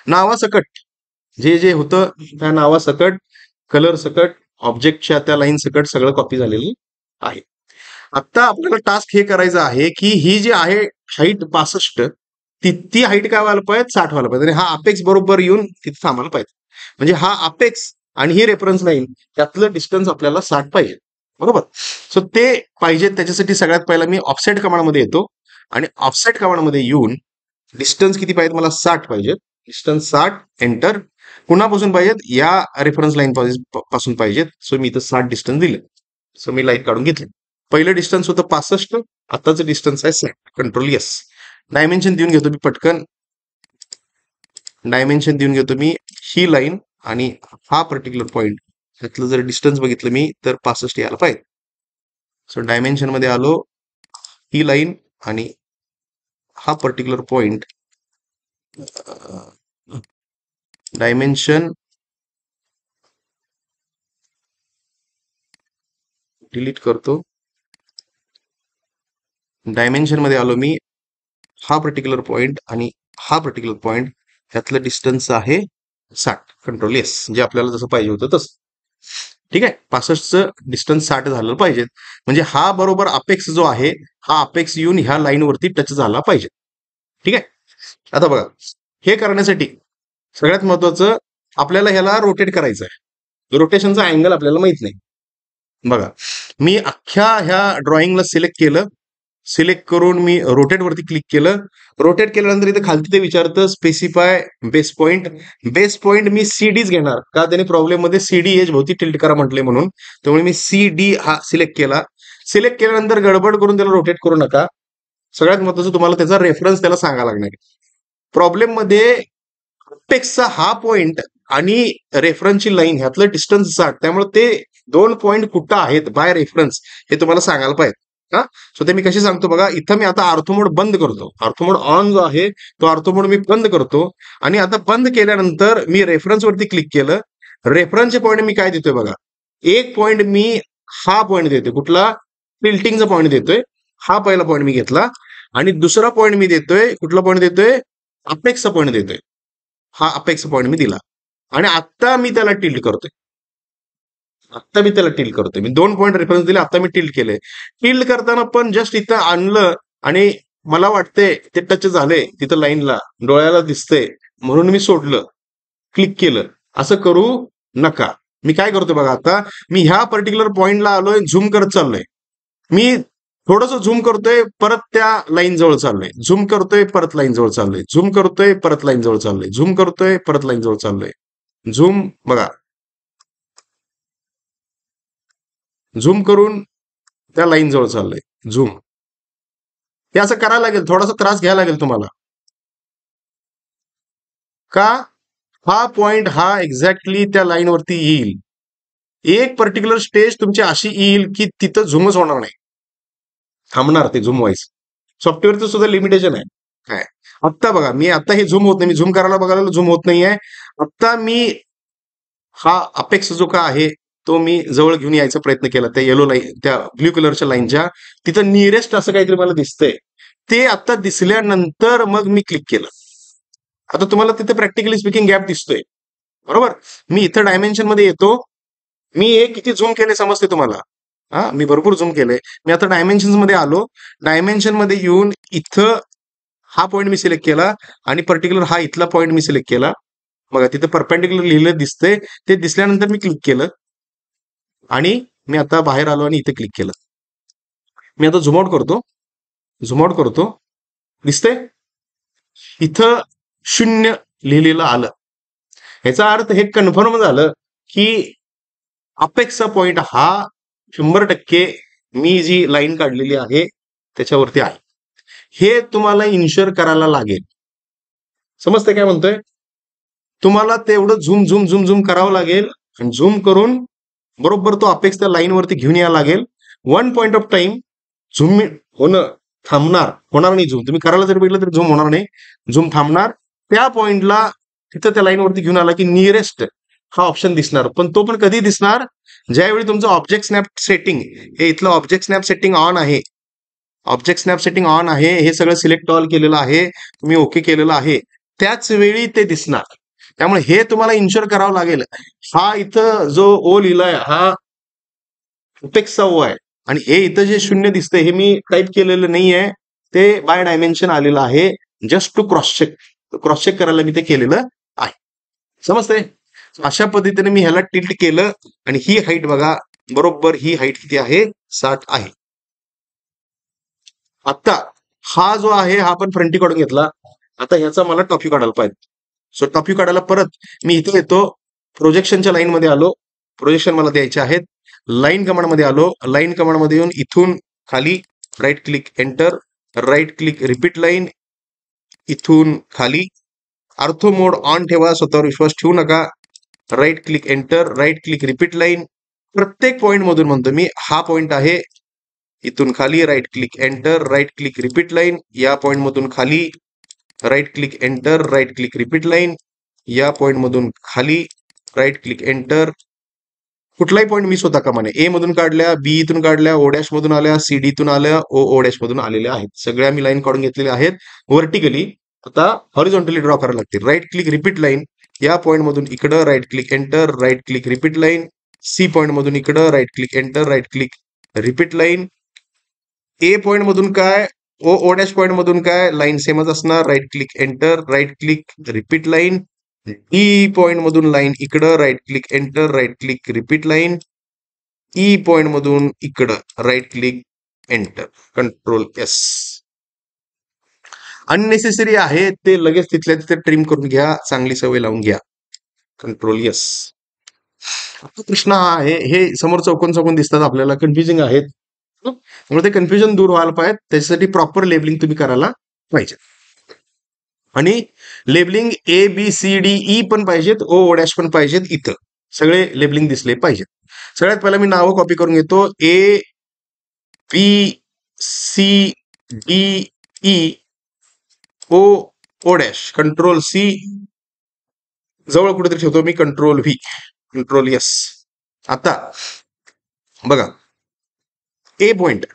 नावासकट जे जे होतं त्या नावासकट, कलर सकट, ऑब्जेक्टच्या त्या लाईन सकट सगळं कॉपी झालेलं आहे. आता आपल्याला टास्क हे करायचं आहे की ही जी आहे हाईट 65, ती हाईट काय व्हायला पाहिजे, 60 व्हायला पाहिजे. आणि हा अपेक्स बरोबर येऊन तिथे थांबायला पाहिजे. म्हणजे हा अपेक्स आणि ही रेफरन्स लाईन त्यातलं डिस्टन्स आपल्याला 60 पाहिजे, बरोबर. सो ते पाहिजे, त्याच्यासाठी सगळ्यात पहिला मी ऑफसेट कमांडमध्ये येतो आणि ऑफसेट कमांडमध्ये येऊन डिस्टन्स किती पाहिजे मला, 60 पाहिजे. Distance 60, enter. कुणापासून पाहिजेत, या रेफरन्स लाईन पासून पाहिजेत. सो मी इथं 60 डिस्टन्स दिले. सो मी लाईन काढून घेतली. पहिलं डिस्टन्स होतं 65, आताचं डिस्टन्स आहे 60, कंट्रोल एस. डायमेन्शन देऊन घेतो मी पटकन, डायमेन्शन देऊन घेतो मी ही लाईन आणि हा पर्टिक्युलर पॉईंट, ह्यातलं जर डिस्टन्स बघितलं मी तर 65 यायला पाहिजे. सो डायमेन्शन मध्ये आलो, ही लाईन आणि हा पर्टिक्युलर पॉइंट, डायमेन्शन डिलीट करतो, डायमेन्शन मध्ये आलो मी, हा पर्टिक्युलर पॉइंट आणि हा पर्टिक्युलर पॉइंट ह्यातलं डिस्टन्स आहे 60, कंट्रोल एस, जे आपल्याला जसं पाहिजे होतं तसं. ठीक आहे, 65चं डिस्टन्स 60 झालं पाहिजे, म्हणजे हा बरोबर अपेक्स जो आहे, हा अपेक्स येऊन ह्या लाईन वरती टच झाला पाहिजे. ठीक आहे, आता बघा, हे करण्यासाठी सगळ्यात महत्वाचं आपल्याला ह्याला रोटेट करायचं आहे. रोटेशनचा अँगल आपल्याला माहित नाही. बघा, मी अख्ख्या ह्या ड्रॉइंगला सिलेक्ट केलं, सिलेक्ट करून मी रोटेट वरती क्लिक केलं. रोटेट केल्यानंतर इथे खालती ते विचारतं specify base point. Base point मी सीडीच घेणार, का त्याने प्रॉब्लेम मध्ये सीडी एज भोवती टिल्ट करा म्हटले म्हणून. त्यामुळे मी सीडी हा सिलेक्ट केला. सिलेक्ट केल्यानंतर गडबड करून त्याला रोटेट करू नका. सगळ्यात महत्वाचं तुम्हाला त्याचा रेफरन्स त्याला सांगायला लागणार आहे. प्रॉब्लेम मध्ये अपेक्सचा हा पॉइंट आणि रेफरन्सची लाईन ह्यातलं डिस्टन्स 60, त्यामुळे ते 2 पॉइंट कुठं आहेत बाय रेफरन्स हे तुम्हाला सांगायला पाहिजे. हा, सो ते मी कशी सांगतो बघा, इथं मी आता आर्थोमोड बंद करतो, आर्थोमोड ऑन जो आहे तो आर्थोमोड मी बंद करतो. आणि आता बंद केल्यानंतर मी रेफरन्स वरती क्लिक केलं. रेफरन्सचे पॉईंट मी काय देतोय बघा, एक पॉईंट मी हा पॉईंट देतोय, कुठला, टिल्टिंगचा पॉईंट देतोय. हा पहिला पॉईंट मी घेतला आणि दुसरा पॉईंट मी देतोय, कुठला पॉईंट देतोय, अपेक्सचा पॉईंट देतोय. हा अपेक्स पॉईंट मी दिला आणि आता मी त्याला टिल्ट करतोय. आता मी त्याला टिल्ट करतोय, मी 2 पॉईंट रेफरन्स दिले, आता मी टिल्ट केलंय. टिल्ट करताना पण जस्ट इथं आणलं आणि मला वाटतंय ते टच झालंय तिथं लाईनला, डोळ्याला दिसतंय म्हणून मी सोडलं, क्लिक केलं. असं करू नका. मी काय करतोय बघा, आता मी ह्या पर्टिक्युलर पॉईंटला आलोय, झूम करत चाललोय. मी थोडस झूम करतोय, परत त्या लाईन जवळ चाललोय, झूम करतोय, परत लाईन जवळ चाललोय, झूम करतोय, परत लाईन जवळ चाललोय, झूम करतोय, परत लाईन जवळ चाललोय. झूम बघा, झूम करून त्या लाईन जवळ चाललंय झूम. हे असं करायला लागेल, थोडासा त्रास घ्यायला लागेल तुम्हाला. का? हा पॉइंट हा एक्झॅक्टली त्या लाईनवरती येईल. एक पर्टिक्युलर स्टेज तुमची अशी येईल की तिथं झूमच होणार नाही, थांबणार ते झूम वाईज. सॉफ्टवेअरचं सुद्धा लिमिटेशन आहे. काय आत्ता बघा, मी आता हे झूम होत नाही, मी झूम करायला बघायला झूम होत नाहीये. आत्ता मी हा अपेक्स जो का आहे तो मी जवळ घेऊन यायचा प्रयत्न केला, त्या येलो लाईन, त्या ब्ल्यू कलरच्या लाईनच्या तिथं नियरेस्ट असं काहीतरी मला दिसतंय. ते आता दिसल्यानंतर मग मी क्लिक केलं. आता तुम्हाला तिथे प्रॅक्टिकली स्पीकिंग गॅप दिसतोय, बरोबर. मी इथं डायमेन्शन मध्ये येतो. मी एक किती झूम केले समजते तुम्हाला? हा, मी भरपूर झूम केलंय. मी आता डायमेन्शन मध्ये आलो. डायमेन्शन मध्ये येऊन इथं हा पॉईंट मी सिलेक्ट केला आणि पर्टिक्युलर हा इथला पॉईंट मी सिलेक्ट केला. बघा तिथं परपेंडिक्युलर लिहिलं दिसतंय. ते दिसल्यानंतर मी क्लिक केलं आणि मी आता बाहेर आलो आणि इथे क्लिक केलं. मी आता झूम आउट करतो, झूम आउट करतो. दिसतंय इथं 0 लिहिलेलं आलं. ह्याचा अर्थ हे कन्फर्म झालं की अपेक्षा पॉइंट हा 100% मी जी लाईन काढलेली आहे त्याच्यावरती आहे. हे तुम्हाला इन्शुअर करायला लागेल. समजतंय काय म्हणतोय? तुम्हाला तेवढं झूम झूम झूम झूम करावं लागेल आणि झूम करून बरोबर तो अपेक्स त्या लाईनवरती घेऊन यायला लागेल. One point of time zoom होणं थांबणार, होणार नाही झूम. तुम्ही करायला जर बघितलं तर झूम होणार नाही, झूम थांबणार. त्या पॉइंटला तिथं त्या लाईनवरती घेऊन आला की नियरेस्ट हा ऑप्शन दिसणार. पण तो पण कधी दिसणार? ज्यावेळी तुमचं ऑब्जेक्ट स्नॅप सेटिंग, हे इथलं ऑब्जेक्ट स्नॅप सेटिंग ऑन आहे, ऑब्जेक्ट स्नॅप सेटिंग ऑन आहे, हे सगळं सिलेक्ट ऑल केलेलं आहे, तुम्ही ओके केलेलं आहे, त्याच वेळी ते दिसणार. त्यामुळे हे तुम्हाला इन्शुअर करावं लागेल. हा इथं जो ओ लिहिलाय हा अपेक्सचा ओ आहे आणि हे इथं जे 0 दिसतंय हे मी टाईप केलेलं नाहीये, ते बाय डायमेन्शन आलेलं आहे. जस्ट टू क्रॉस चेक करायला मी ते केलेलं आहे. समजतंय? अशा पद्धतीने मी ह्याला टिल्ट केलं आणि ही हाईट बघा, बरोबर ही हाईट किती आहे? 60 आहे. आता हा जो आहे हा आपण फ्रंटी काढून घेतला. आता ह्याचा मला टॉप काढायला पाहिजे. सो टॉप काढायला परत मी इथे येतो, प्रोजेक्शनच्या लाईन मध्ये आलो, प्रोजेक्शन मला द्यायचे आहेत. लाईन कमांड मध्ये आलो, लाईन कमांड मध्ये येऊन इथून खाली right click enter, right click repeat line, इथून खाली आर्थो मोड ऑन ठेवा, स्वतःवर विश्वास ठेवू नका. Right click enter, right click repeat line. प्रत्येक पॉईंट मधून म्हणतो मी, हा पॉईंट आहे, इथून खाली right click enter, right click repeat line. या पॉईंट मधून खाली right click enter, right click repeat line. या पॉईंट मधून खाली राईट क्लिक एंटर. कुठलाही पॉईंट मिस होता कामा नये. ए मधून काढल्या, बी इथून काढल्या, ओ डॅश मधून आल्या, सी डी तून आल्या, ओ डॅश मधून आलेल्या आहेत. सगळ्या मी लाईन काढून घेतलेल्या आहेत व्हर्टिकली. आता हॉरिझॉन्टली ड्रॉ करायला लागतील. Right click repeat line. या पॉईंट मधून इकडं right click enter, right click repeat line. C point मधून इकडं right click enter, right click repeat line. A point मधून काय, ओ डॅश पॉईंट मधून काय, लाईन सेमच असणार. Right click enter, right click repeat line. D point मधून लाईन इकडं right click enter, right click repeat line. E point मधून इकडं right click enter, control S. Unnecessary आहे ते लगेच तिथल्या तिथे ट्रिम करून घ्या, चांगली सवय लावून घ्या. Control S. प्रश्न हा आहे, हे समोर चौकोन चौकोन दिसतात आपल्याला, कन्फ्युजिंग आहेत. त्यामुळे ते कन्फ्युजन दूर व्हायला पाहिजे, त्याच्यासाठी प्रॉपर लेबलिंग तुम्ही करायला पाहिजे. आणि labelling A B C D E पण पाहिजेत, ओ डॅश पण पाहिजेत. इथं सगळे लेबलिंग दिसले पाहिजेत. सगळ्यात पहिला मी नावं कॉपी करून घेतो. A B C D E O dash, control C, जवळ कुठेतरी ठेवतो मी, कंट्रोल व्ही, कंट्रोल एस. आता बघा, ए पॉइंट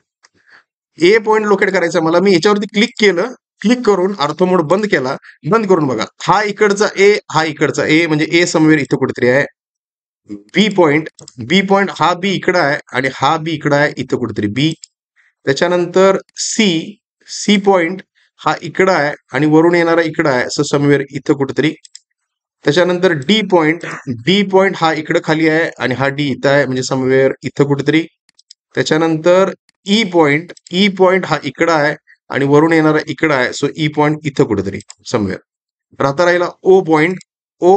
लोकेट करायचा मला. मी याच्यावरती क्लिक केलं, क्लिक करून आर्थो मोड बंद केला. बंद करून बघा, हा इकडचा ए, हा इकडचा ए, म्हणजे ए समवेर इथं कुठेतरी आहे. बी पॉइंट हा बी इकडं आहे आणि हा बी इकडं आहे, इथं कुठेतरी बी. त्याच्यानंतर सी पॉइंट हा इकडं आहे आणि वरून येणारा इकडं आहे, असं समवेर इथं कुठेतरी. त्याच्यानंतर डी पॉइंट हा इकडं खाली आहे आणि हा डी इथं आहे, म्हणजे समवेर इथं कुठेतरी. त्याच्यानंतर ई पॉइंट हा इकडं आहे आणि वरून येणारा इकडं आहे, सो ई पॉइंट इथं कुठेतरी समवेर. राहता राहिला ओ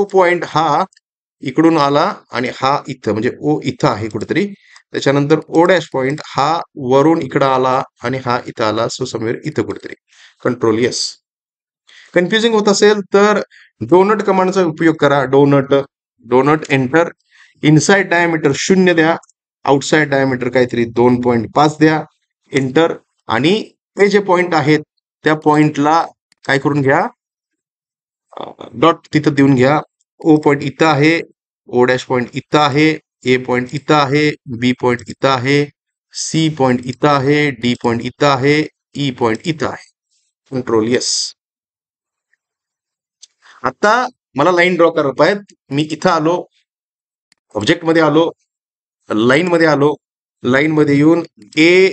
पॉइंट हा इकडून आला आणि हा इथं म्हणजे ओ इथं आहे कुठेतरी. त्याच्यानंतर ओ डॅश पॉइंट हा वरून इकडं आला आणि हा इथं आला. सो समवेअर इथं कुठेतरी. Control yes. कन्फ्युजिंग होत असेल तर डोनट कमांडचा उपयोग करा. Donut donut enter. Inside diameter 0 द्या. आउटसाइड डायमीटर काहीतरी 2.5 द्या. एंटर. आणि हे जे पॉइंट आहेत त्या पॉइंटला काय करून घ्या, डॉट तिथं देऊन घ्या. ओ पॉइंट इथं आहे, ओ डॅश पॉइंट इथं आहे, ए पॉइंट इथं आहे, बी पॉइंट इथं आहे, सी पॉइंट इथं आहे, डी पॉइंट इथं आहे, ई पॉइंट इथं आहे. Control yes. आता मला लाईन ड्रॉ करत आहेत. मी इथं आलो, ऑब्जेक्ट मध्ये आलो, लाईन मध्ये आलो. लाईन मध्ये येऊन A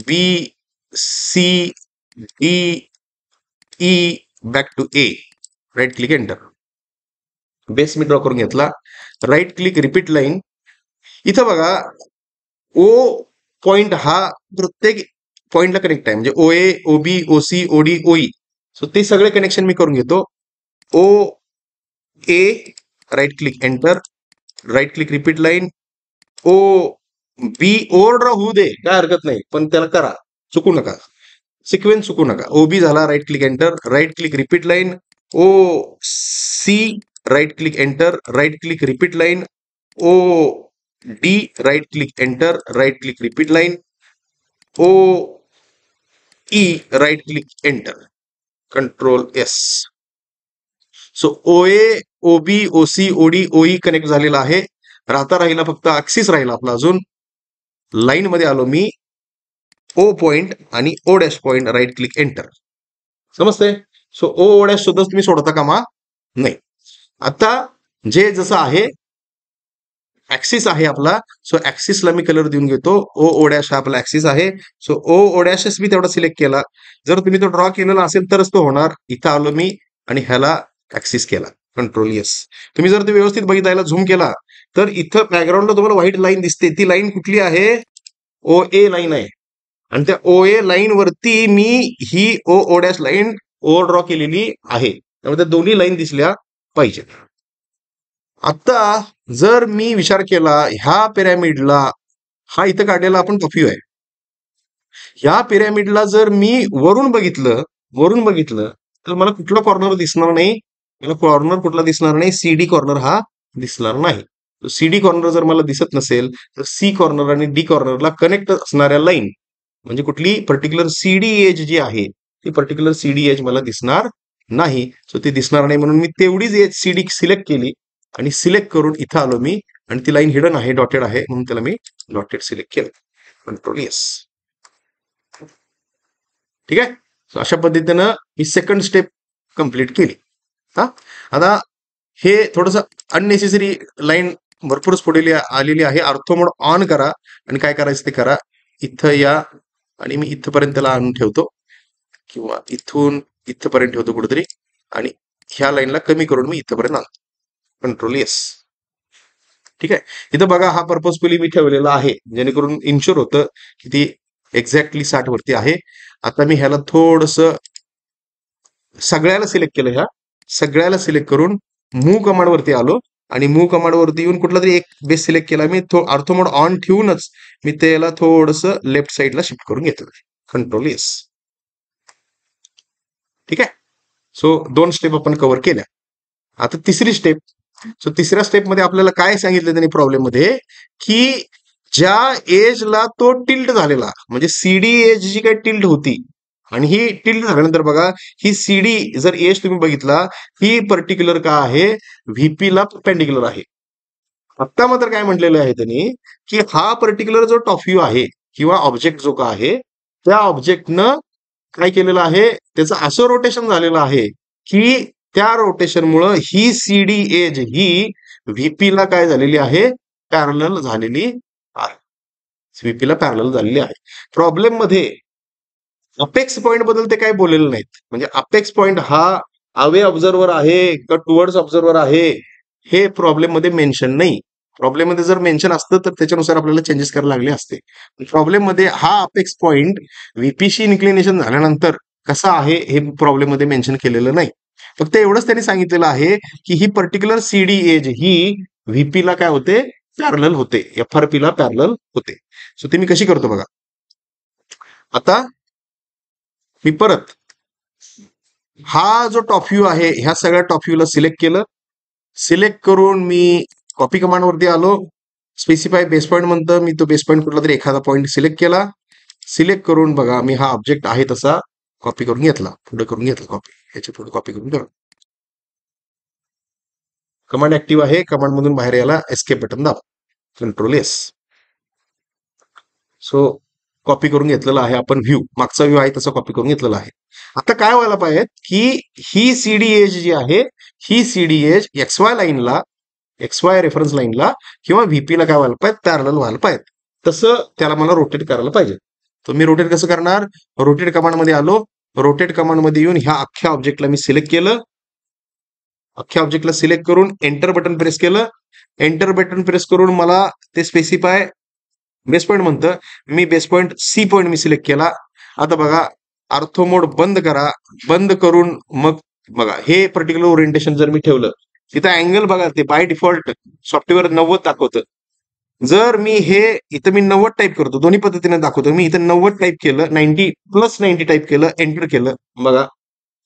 B C D E back to A. Right click enter. Base मी ड्रॉ करून घेतला. Right click repeat line. इथं बघा ओ पॉइंट हा प्रत्येक पॉइंटला कनेक्ट आहे. म्हणजे O A O B O C O D O E. So ते सगळे कनेक्शन मी करून घेतो. O A right click enter. Right click repeat line. O B over draw होऊ दे, काय हरकत नाही, पण त्याला करा, चुकू नका, सिक्वेन्स चुकू नका. ओ बी झाला. Right click enter. Right click repeat line. O C right click enter. Right click repeat line. O D right click enter. Right click repeat line. O E right click enter. Control S. So O A O B O C O D O E connect झालेला आहे. राहता राहिला फक्त axis राहिला आपला अजून. Line मध्ये आलो मी. ओ पॉइंट आणि O dash point right click enter. समजते. सो ओ ओ डॅश सुद्धा तुम्ही सोडता कामा नाही. आता जे जसं आहे ऍक्सिस आहे आपला. सो ऍक्सिसला मी कलर देऊन घेतो. ओ ओ डॅश हा आपला ऍक्सिस आहे. सो ओ ओ डॅशच मी तेवढा सिलेक्ट केला. जर तुम्ही तो ड्रॉ केलेला असेल तरच तो होणार. इथं आलो मी आणि ह्याला ऍक्सिस केला. Control yes. तुम्ही जर ते व्यवस्थित बघितला झूम केला तर इथं बॅकग्राऊंडला तुम्हाला व्हाईट लाईन दिसते. ती लाईन कुठली आहे? ओ ए लाईन आहे. आणि त्या ओ ए लाईन वरती मी ही ओ O dash line over draw केलेली आहे. त्यामुळे त्या दोन्ही लाईन दिसल्या पाहिजेत. आता जर मी विचार केला ह्या पिरॅमिडला, हा इथं काढलेला आपण टॉप आहे. ह्या पिरॅमिडला जर मी वरून बघितलं तर मला कुठला कॉर्नर दिसणार नाही. मला कॉर्नर कुठला दिसणार नाही. सीडी कॉर्नर हा दिसणार नाही. सीडी कॉर्नर जर मला दिसत नसेल तर सी कॉर्नर आणि डी कॉर्नरला कनेक्ट असणाऱ्या लाईन म्हणजे कुठली पर्टिक्युलर सीडी एज जी आहे ती पर्टिक्युलर सीडी एज मला दिसणार नाही. सो ती दिसणार नाही म्हणून मी तेवढीच एज सीडी सिलेक्ट केली आणि सिलेक्ट करून इथं आलो मी. आणि ती लाईन हिडन आहे, डॉटेड आहे, म्हणून त्याला मी डॉटेड सिलेक्ट केलं. Control yes. ठीक आहे. सो अशा पद्धतीनं ही सेकंड स्टेप कंप्लीट केली. हा आता हे थोडंसं अननेसेसरी लाईन भरपूरच पुढे आलेली आहे. आर्थो मोड ऑन करा आणि काय करायचं ते करा. इथं या आणि मी इथपर्यंत त्याला आणून ठेवतो किंवा इथून इथपर्यंत ठेवतो कुठेतरी आणि ह्या लाईनला कमी करून मी इथपर्यंत आणतो. Control yes. ठीक आहे. इथं बघा हा पर्पजफुली मी ठेवलेला आहे जेणेकरून इन्शुअर होतं की ती एक्झॅक्टली 60 वरती आहे. आता मी ह्याला थोडस सगळ्याला सिलेक्ट केलं. ह्या सगळ्याला सिलेक्ट करून मूव्ह कमांड वरती आलो आणि मूव्ह कमांड वरती येऊन कुठला तरी एक बेस सिलेक्ट केला मी. ऑर्थो मोड ऑन ठेवूनच मी त्याला थोडस लेफ्ट साईडला शिफ्ट करून घेतलं. Control yes. ठीक आहे. सो 2 स्टेप आपण कव्हर केल्या. आता तिसरी स्टेप. सो तिसऱ्या स्टेपमध्ये आपल्याला काय सांगितलं त्यांनी प्रॉब्लेम मध्ये की ज्या एजला तो टिल्ट झालेला म्हणजे सीडी एज जी काही टिल्ट होती आणि ही टिल्ट झाल्यानंतर बघा ही सीडी जर एज तुम्ही बघितला ही पर्टिक्युलर का आहे? व्हीपीला पेंडिक्युलर आहे. आता मात्र काय म्हटलेलं आहे त्यांनी की हा पर्टिक्युलर जो टॉप व्ह्यू आहे किंवा ऑब्जेक्ट जो का आहे त्या ऑब्जेक्टनं काय केलेलं आहे त्याचं असं रोटेशन झालेलं आहे की त्या रोटेशनमुळं ही सीडी एज ही व्हीपीला काय झालेली आहे? पॅरलल झालेली आहे. व्हीपीला पॅरलल झालेली आहे. प्रॉब्लेम मध्ये अपेक्स पॉइंट बद्दल ते काय बोललेलं नाहीत. म्हणजे अपेक्स पॉइंट हा अवे ऑब्झर्वर आहे का टुवर्ड्स ऑब्झर्वर आहे हे प्रॉब्लेम मध्ये मेन्शन नाही. प्रॉब्लेम मध्ये जर मेन्शन असतं तर त्याच्यानुसार आपल्याला चेंजेस करायला लागले असते. प्रॉब्लेम मध्ये हा अपेक्स पॉइंट व्हीपीशी इन्क्लिनेशन झाल्यानंतर कसा आहे हे प्रॉब्लेम मध्ये मेन्शन केलेलं नाही. फक्त एवढंच त्यांनी सांगितलेलं आहे की ही पर्टिक्युलर सीडी एज ही व्हीपी ला काय होते, पॅरलल होते, FRP ला पॅरलल होते. सो ते मी कशी करतो बघा. आता मी परत हा जो टॉप व्ह्यू आहे ह्या सगळ्या टॉप व्ह्यूला सिलेक्ट केलं. सिलेक्ट करून मी कॉपी कमांड वरती आलो. स्पेसिफाय बेस पॉईंट म्हणतं, मी तो बेस पॉईंट कुठला तरी एखादा पॉईंट सिलेक्ट केला. सिलेक्ट करून बघा मी हा ऑब्जेक्ट आहे तसा कॉपी करून घेतला, पुढे करून घेतला कॉपी, ह्याच्या पुढे कॉपी करून ठेवला. कमांड ऍक्टिव्ह आहे, कमांड मधून बाहेर यायला एस्केप बटन दाबा, कंट्रोल एस. सो कॉपी करून घेतलेला आहे आपण व्ह्यू, मागचा व्ह्यू आहे तसा कॉपी करून घेतलेला आहे. आता काय व्हायला पाहिजे की ही सीडी एज जी आहे, ही सीडी एज XY लाईनला, XY रेफरन्स लाईनला किंवा व्हीपीला काय व्हायला पाहिजे, पॅरलल व्हायला पाहिजे. तसं त्याला मला रोटेट करायला पाहिजे. तर मी रोटेट कसं करणार, रोटेट कमांड मध्ये आलो. रोटेट कमांड मध्ये येऊन ह्या अख्ख्या ऑब्जेक्टला मी सिलेक्ट केलं. अख्ख्या ऑब्जेक्टला सिलेक्ट करून एंटर बटन प्रेस केलं. एंटर बटन प्रेस करून मला ते स्पेसिफाय बेस पॉईंट म्हणतं, मी बेस पॉईंट सी पॉईंट मी सिलेक्ट केला. आता बघा आर्थो मोड बंद करा. बंद करून मग बघा हे पर्टिक्युलर ओरिएंटेशन जर मी ठेवलं, तिथं अँगल बघा ते बाय डिफॉल्ट सॉफ्टवेअर 90 दाखवतं. जर मी हे इथं मी 90 टाईप करतो, दोन्ही पद्धतीने दाखवतो. मी इथं 90 टाईप केलं, 90+90 टाईप केलं, एंटर केलं. बघा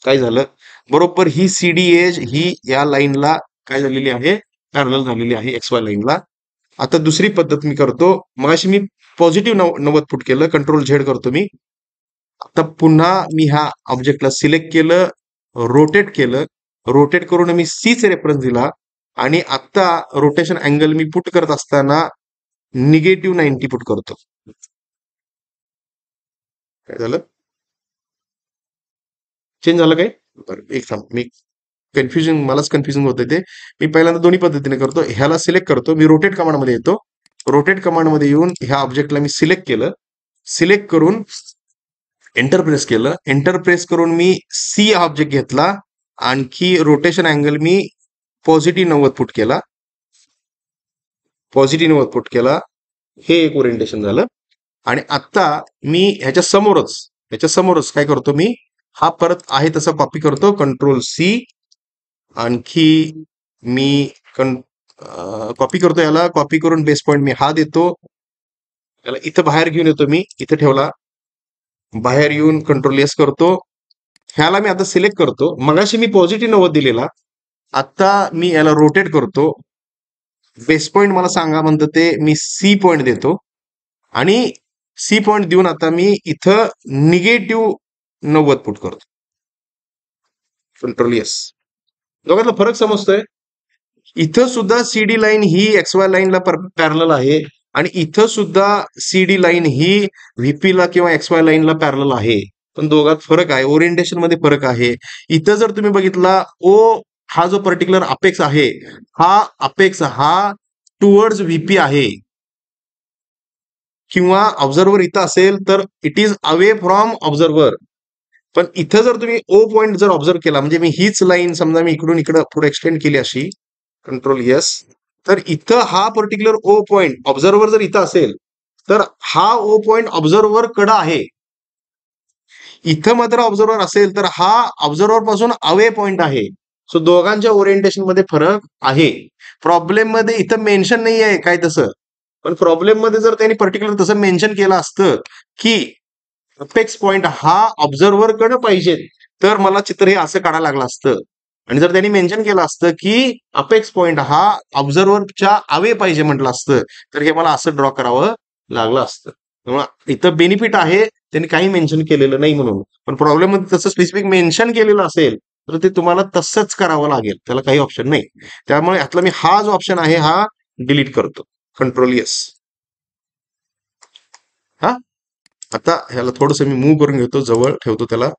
काय झालं, बरोबर ही सीडी एज ही या लाईनला काय झालेली आहे, पॅरलल झालेली आहे XY लाईनला. आता दुसरी पद्धत मी करतो, मगाशी मी पॉझिटिव्ह 90 फूट केलं, कंट्रोल झेड करतो मी. आता पुन्हा मी ह्या ऑब्जेक्टला सिलेक्ट केलं, रोटेट केलं. रोटेट करून मी सीचे रेफरन्स दिला आणि आता रोटेशन अँगल मी पुट करत असताना -90 पुट करतो. काय झालं, चेंज झालं काय, बरं एक थांब, मी कन्फ्युजन, मलाच कन्फ्युजन होतं ते. मी पहिल्यांदा दोन्ही पद्धतीने करतो. ह्याला सिलेक्ट करतो, मी रोटेट कमांड मध्ये येतो. रोटेट कमांड मध्ये येऊन ह्या ऑब्जेक्टला मी सिलेक्ट केलं. सिलेक्ट करून एंटर प्रेस केलं. एंटर प्रेस करून मी सी हा ऑब्जेक्ट घेतला. आणखी रोटेशन अँगल मी पॉझिटिव्ह 90 फूट केला. पॉझिटिव्ह 90 फूट केला. हे एक ओरिएंटेशन झालं. आणि आता मी ह्याच्या समोरच काय करतो, मी हा परत आहे तसा कॉपी करतो, कंट्रोल सी. आणखी मी कॉपी करतो, याला कॉपी करून बेस पॉईंट मी हा देतो. याला इथं बाहेर घेऊन येतो, मी इथं ठेवला. बाहेर येऊन कंट्रोल एस करतो. ह्याला मी आता सिलेक्ट करतो. मगाशी मी पॉझिटिव्ह 90 दिलेला, आता मी याला रोटेट करतो. बेस पॉईंट मला सांगा म्हणतं ते, मी सी पॉईंट देतो. आणि सी पॉईंट देऊन आता मी इथं -90 पुट करतो, कंट्रोल एस. दोघांना फरक समजतोय. इथं सुद्धा सीडी लाईन ही XY लाईनला पॅरलल आहे आणि इथं सुद्धा सीडी लाईन ही व्हीपीला किंवा XY लाईनला पॅरलल आहे. पण दोघात फरक आहे, ओरिएंटेशन मध्ये फरक आहे. इथं जर तुम्ही बघितला, ओ हा जो पर्टिक्युलर अपेक्स आहे, हा अपेक्स हा टुवर्ड्स व्हीपी आहे. किंवा ऑब्झर्वर इथं असेल तर it is away from observer. पण इथं जर तुम्ही ओ पॉईंट जर ऑब्झर्व केला, म्हणजे मी हीच लाईन समजा मी इकडून इकडं पुढे एक्सटेंड केली अशी, कंट्रोल यस, तर इथं हा पर्टिक्युलर ओ पॉईंट ऑब्झर्वर जर इथं असेल तर हा ओ पॉईंट ऑब्झर्वर कडं आहे. इथं मात्र ऑब्झर्वर असेल तर हा ऑब्झर्वर पासून अवे पॉईंट आहे. सो दोघांच्या ओरिएंटेशन मध्ये फरक आहे. प्रॉब्लेम मध्ये इथं मेन्शन नाही आहे काय तसं, पण प्रॉब्लेम मध्ये जर त्यांनी पर्टिक्युलर तसं मेन्शन केलं असतं की अपेक्स पॉईंट हा ऑब्झर्वर कडे पाहिजे, तर मला चित्र हे असं काढायला लागलं असतं. आणि जर त्यांनी मेन्शन केलं असतं की अपेक्स पॉईंट हा ऑब्झर्वरच्या अवे पाहिजे म्हटलं असतं, तर हे मला असं ड्रॉ करावं लागलं असतं. त्यामुळे इथं बेनिफिट आहे त्यांनी काही मेन्शन केलेलं नाही म्हणून. पण प्रॉब्लेम मध्ये तसं स्पेसिफिक मेन्शन केलेलं असेल तर ते तुम्हाला तसंच करावं लागेल, त्याला काही ऑप्शन नाही. त्यामुळे यातला मी हा जो ऑप्शन आहे हा डिलीट करतो, कंट्रोल यस. हा आता ह्याला थोडस मी मूव्ह करून घेतो, जवळ ठेवतो त्याला,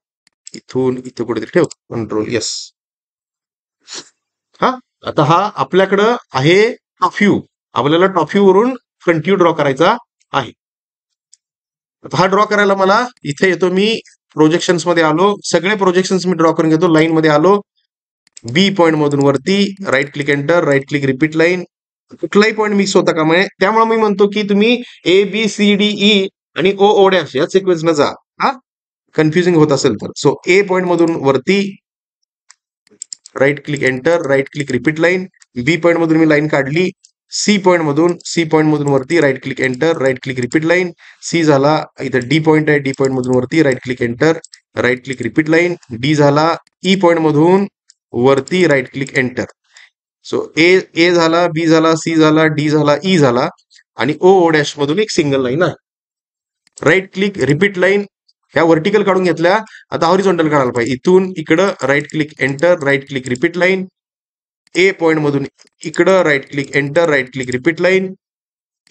इथून इथं कुठेतरी ठेवतो, कंट्रोल यस. हा आता हा आपल्याकडं आहे टॉप व्ह्यू. आपल्याला टॉप व्ह्यू वरून फ्रंट व्ह्यू ड्रॉ करायचा आहे. आता हा ड्रॉ करायला मला इथे येतो, मी प्रोजेक्शन्स मध्ये आलो, सगळे प्रोजेक्शन्स मी ड्रॉ करून घेतो. लाईन मध्ये आलो, बी पॉईंट मधून वरती right click enter, right click repeat line. कुठलाही पॉईंट मिक्स होता का म्हणजे, त्यामुळे मी म्हणतो की तुम्ही ABCDE आणि O डॅश या सिक्वेन्सनं जा. हा कन्फ्युजिंग होत असेल तर. सो ए पॉईंट मधून वरती right click enter, right click repeat line, B point मधून मी लाईन काढली, सी पॉईंट मधून वरती right click enter, right click repeat line, C झाला, इथं डी पॉईंट आहे, डी पॉईंट मधून वरती right click enter, right click repeat line, D झाला, ई पॉईंट मधून वरती right click enter. So A झाला, बी झाला, सी झाला, डी झाला, ई झाला, आणि ओ डॅश मधून एक सिंगल लाईन आहे. राईट क्लिक रिपीट लाईन, ह्या व्हर्टिकल काढून घेतल्या, आता हॉरिझॉन्टल काढायला पाहिजे. इथून इकडं right click enter, right click repeat line, A point मधून इकडं right click enter, right click repeat line,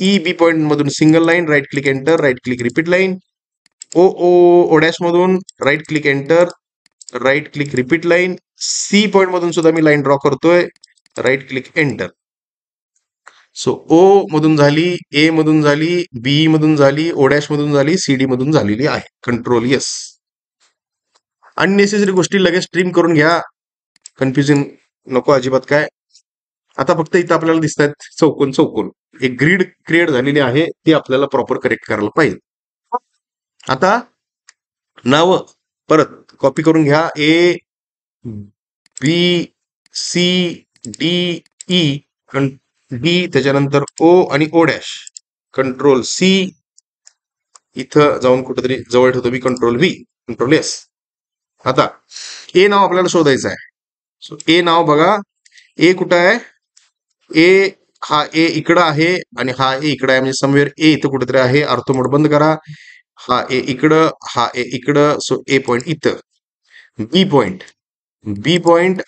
E B point मधून single line, right click enter, right click repeat line, O dash मधून right click enter, right click repeat line, C point मधून सुद्धा मी line draw करतोय, right click enter. So O मधून झाली, ए मधून झाली, बी मधून झाली, ओ डॅश मधून झाली, सी डी मधून झालेली आहे. Control yes. अननेसेसरी गोष्टी लगेच ट्रिम करून घ्या, कन्फ्युजन नको अजिबात. काय आता फक्त इथं आपल्याला दिसत आहेत चौकोन चौकोन, एक ग्रीड क्रिएट झालेली आहे, ती आपल्याला प्रॉपर करेक्ट करायला पाहिजे. आता नाव परत कॉपी करून घ्या, A B C D E, D त्याच्यानंतर ओ आणि ओ डॅश, कंट्रोल सी, इथं जाऊन कुठेतरी जवळ ठेवतो मी, कंट्रोल व्ही, कंट्रोल एस. आता ए नाव आपल्याला शोधायचं आहे. सो ए नाव बघा, ए कुठं आहे, ए हा ए इकडं आहे आणि हा ए इकडं आहे, म्हणजे समवेअर ए इथं कुठेतरी आहे. आर्थो मोड बंद करा, हा ए इकडं, हा ए इकडं, सो ए पॉईंट इथं. B point, B point,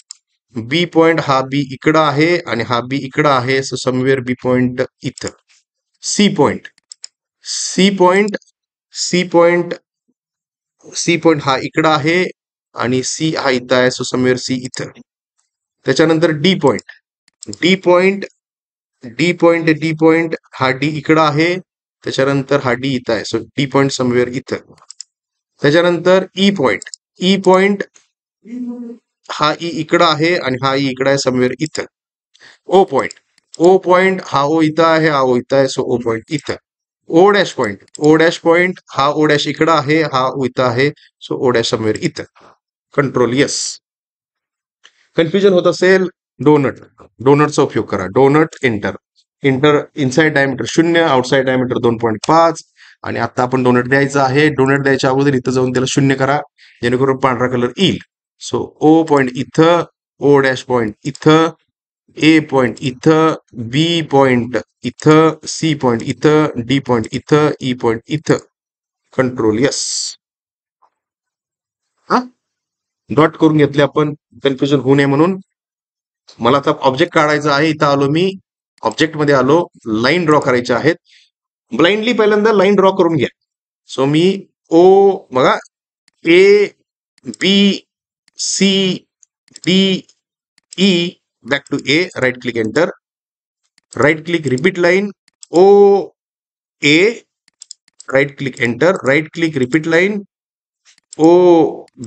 B point हा बी इकडं आहे आणि हा बी इकडं आहे, सो समवेअर बी पॉईंट इथं. C point, C point, C point, C point हा इकडं आहे आणि सी हा इथं आहे, सो समवेअर सी इथं. त्याच्यानंतर D point, D point, D point, D point हा डी इकडं आहे, त्याच्यानंतर हा डी इथं आहे, सो डी पॉईंट समवेअर इथं. त्याच्यानंतर ई पॉईंट, ई पॉईंट हा ई इकडं आहे आणि हा ई इकडं आहे, समवेअर इथं. ओ पॉईंट, ओ पॉईंट हा ओ इथं आहे, हा ओ इथं आहे, सो ओ पॉईंट इथं. O dash point, O dash point हा ओ डॅश इकडं आहे, हा ओ इथं आहे, सो ओ डॅश समवेअर इथं. Control S. कन्फ्युजन होत असेल, डोनट, डोनटचा उपयोग करा. Donut enter, enter inside diameter 0, outside diameter 2.5, आणि आता आपण डोनट द्यायचं आहे. डोनट द्यायच्या अगोदर इथं जाऊन त्याला 0 करा, जेणेकरून पांढरा कलर येईल. सो ओ पॉईंट इथं, ओ डॅश पॉईंट इथं, ए पॉईंट इथं, बी पॉईंट इथं, सी पॉईंट इथं, डी पॉईंट इथं, ई पॉईंट इथं. Control S. हा डॉट करून घेतले आपण, कन्फ्युजन होऊ नये म्हणून. मला आता ऑब्जेक्ट काढायचा आहे, इथं आलो मी, ऑब्जेक्ट मध्ये आलो, लाईन ड्रॉ करायच्या आहेत. ब्लाइंडली पहिल्यांदा लाईन ड्रॉ करून घ्या. सो मी ओ बघा, A B C D E, back to A, right click enter, right click repeat line, O A, right click enter, right click repeat line, O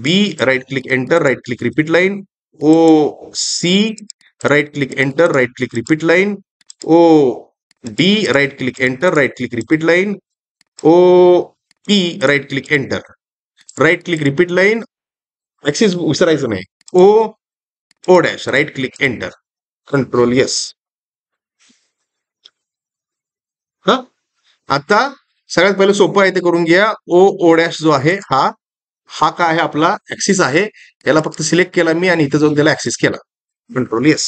B, right click enter, right click repeat line, O C, right click enter, right click repeat line, O D, right click enter, right click repeat line, O P, right click enter, right click repeat line, axis विसरायचं नाही, O O dash, right click enter, control S. हा आता सगळ्यात पहिलं सोपं आहे ते करून घ्या. ओ ओ डॅश जो आहे हा, हा काय आहे, आपला ऍक्सिस आहे. याला फक्त सिलेक्ट केला मी आणि इथं जाऊन त्याला ऍक्सिस केला, कंट्रोल यस.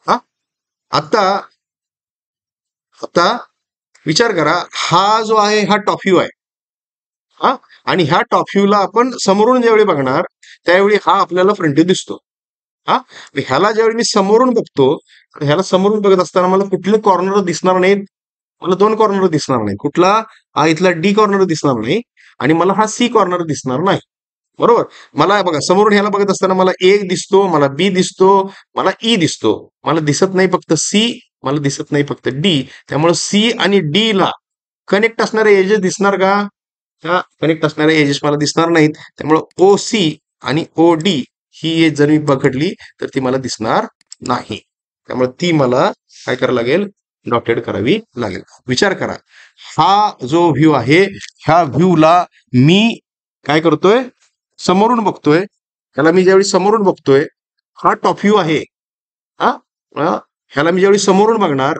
हा आता, आता विचार करा, हा जो आहे हा टॉप व्ह्यू आहे. हा आणि ह्या टॉप व्ह्यूला आपण समोरून ज्यावेळी बघणार, त्यावेळी हा आपल्याला फ्रंट व्ह्यू दिसतो. हा ह्याला ज्यावेळी मी समोरून बघतो, ह्याला समोरून बघत असताना मला कुठले कॉर्नर दिसणार नाहीत. मला 2 कॉर्नर दिसणार नाही. कुठला, हा इथला डी कॉर्नर दिसणार नाही आणि मला हा सी कॉर्नर दिसणार नाही. बरोबर. मला बघा समोरून ह्याला बघत असताना मला ए दिसतो, मला बी दिसतो, मला ई दिसतो. मला दिसत नाही फक्त सी, मला दिसत नाही फक्त डी. त्यामुळे सी आणि डी ला कनेक्ट असणारे एजेस दिसणार का? ह्या कनेक्ट असणारे एजेस मला दिसणार नाहीत. त्यामुळे ओ सी आणि ओ डी ही एज जर मी पकडली तर ती मला दिसणार नाही. त्यामुळे ती मला काय करावं लागेल, डॉटेड करावी लागेल. विचार करा, हा जो व्ह्यू आहे, ह्या व्ह्यूला मी काय करतोय, समोरून बघतोय. त्याला मी ज्यावेळी समोरून बघतोय, हा टॉप व्ह्यू आहे. हा ह्याला मी ज्यावेळी समोरून बघणार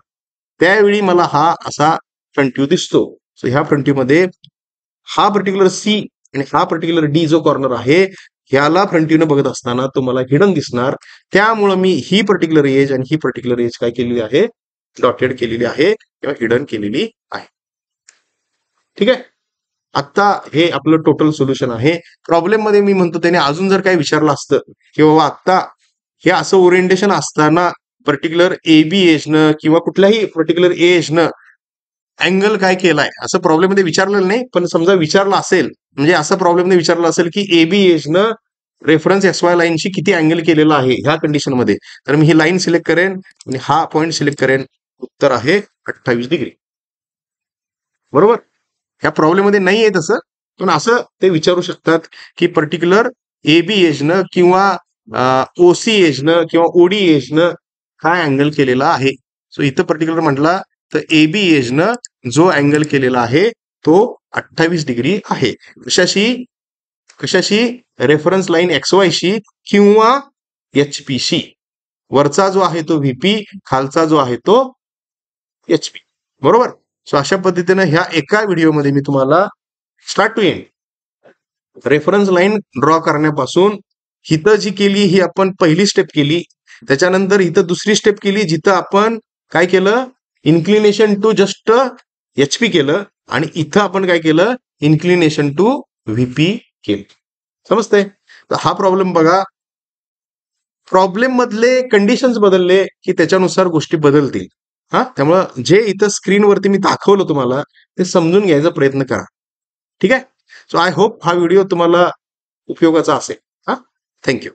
त्यावेळी मला हा असा फ्रंट व्ह्यू दिसतो. सो ह्या फ्रंट व्ह्यू मध्ये हा पर्टिक्युलर सी आणि हा पर्टिक्युलर डी जो कॉर्नर आहे ह्याला फ्रंट व्ह्यूने बघत असताना तुम्हाला हिडन दिसणार. त्यामुळं मी ही पर्टिक्युलर एज आणि ही पर्टिक्युलर एज काय केलेली आहे, डॉटेड केलेली आहे किंवा हिडन केलेली आहे. ठीक आहे. आता हे आपलं टोटल सोल्युशन आहे. प्रॉब्लेम मध्ये मी म्हणतो त्याने अजून जर काही विचारलं असतं की बाबा आता हे असं ओरिएंटेशन असताना पर्टिक्युलर एबी एजनं किंवा कुठल्याही पर्टिक्युलर एजनं अँगल काय केलाय असं प्रॉब्लेम मध्ये विचारलेलं नाही, पण समजा विचारलं असेल म्हणजे असं प्रॉब्लेम मध्ये विचारलं असेल की एबी एजनं रेफरन्स एक्स वाय लाईनशी किती अँगल केलेला आहे ह्या कंडिशन मध्ये, तर मी ही लाईन सिलेक्ट करेन आणि हा पॉईंट सिलेक्ट करेन. उत्तर आहे 28 डिग्री. बरोबर. ह्या प्रॉब्लेम मध्ये नाही आहे तसं, पण असं ते विचारू शकतात की पर्टिक्युलर एबी एजनं किंवा ओसी एजनं किंवा ओडी एजनं काय अँगल केलेला आहे. सो इथं पर्टिक्युलर म्हटला तर एबी एजनं जो अँगल केलेला आहे तो 28 डिग्री आहे. कशाशी कशाशी रेफरन्स लाईन एक्स वायशी किंवा एचपीशी. वरचा जो आहे तो व्हीपी, खालचा जो आहे तो एचपी. बरोबर. सो अशा पद्धतीनं ह्या एका व्हिडिओमध्ये मी तुम्हाला start to end reference line draw करण्यापासून इथं जी केली ही आपण पहिली स्टेप केली, त्याच्यानंतर इथं दुसरी स्टेप केली जिथं आपण काय केलं, इन्क्लिनेशन टू जस्ट एचपी केलं आणि इथं आपण काय केलं, इन्क्लिनेशन टू व्हीपी केलं. समजतंय. तर हा प्रॉब्लेम बघा, प्रॉब्लेम मधले कंडिशन्स बदलले की त्याच्यानुसार गोष्टी बदलतील. त्यामुळं जे इथं स्क्रीनवरती मी दाखवलं तुम्हाला ते समजून घ्यायचा प्रयत्न करा. ठीक आहे. सो आय होप हा व्हिडिओ तुम्हाला उपयोगाचा असेल. थँक्यू.